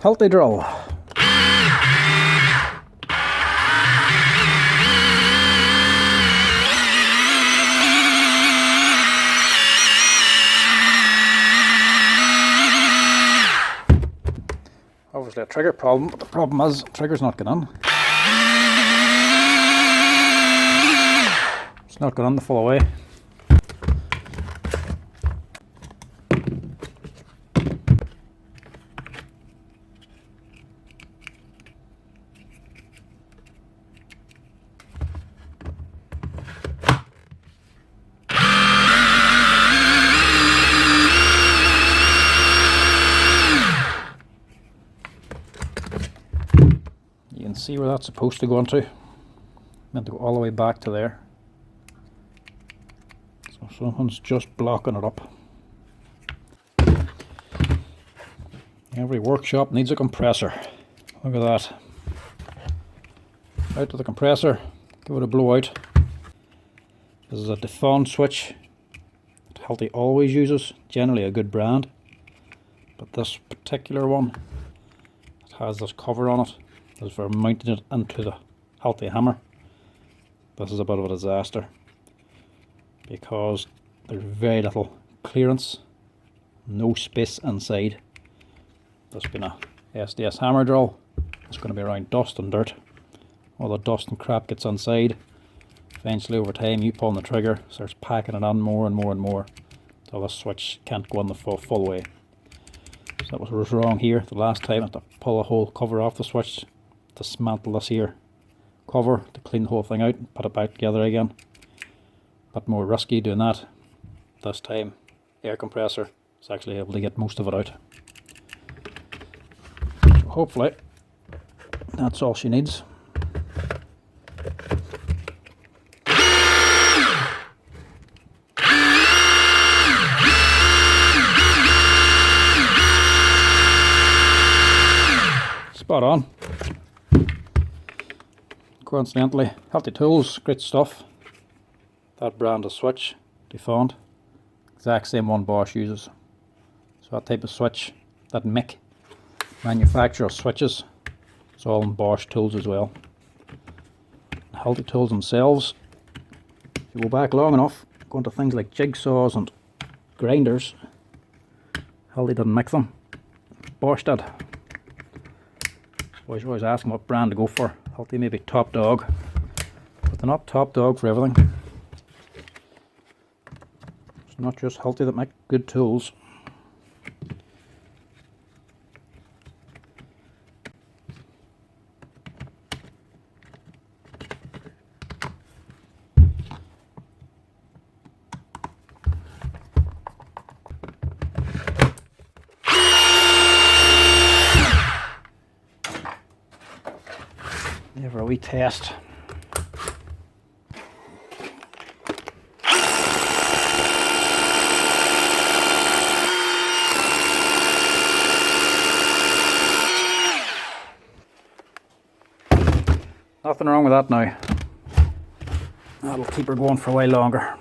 Hilti drill. Obviously a trigger problem, but the problem is the trigger's not going in. It's not going in the full way. You can see where that's supposed to go into. Meant to go all the way back to there. So someone's just blocking it up. Every workshop needs a compressor. Look at that. Out to the compressor, give it a blowout. This is a defond switch that Hilti always uses, generally a good brand. But this particular one, it has this cover on it. This is for mounting it into the Hilti hammer. This is a bit of a disaster because there's very little clearance, no space inside. This being a SDS hammer drill, it's going to be around dust and dirt. All the dust and crap gets inside. Eventually over time you pull on the trigger, starts packing it on more and more and more until the switch can't go on the full way. So that was wrong here the last time. I had to pull the whole cover off the switch, dismantle this here cover to clean the whole thing out and put it back together again. A bit more risky doing that. This time air compressor is actually able to get most of it out. So hopefully that's all she needs. Spot on. Coincidentally, Hilti tools, great stuff. That brand of switch, defond, exact same one Bosch uses. So that type of switch, that MIC manufacturer of switches, it's all in Bosch tools as well. Hilti tools themselves, if you go back long enough, go into things like jigsaws and grinders, Hilti didn't make them, Bosch did. So I was always asking what brand to go for. Hilti may be top dog, but they're not top dog for everything. It's not just Hilti that make good tools. Give her a wee test. Nothing wrong with that now. That'll keep her going for a while longer.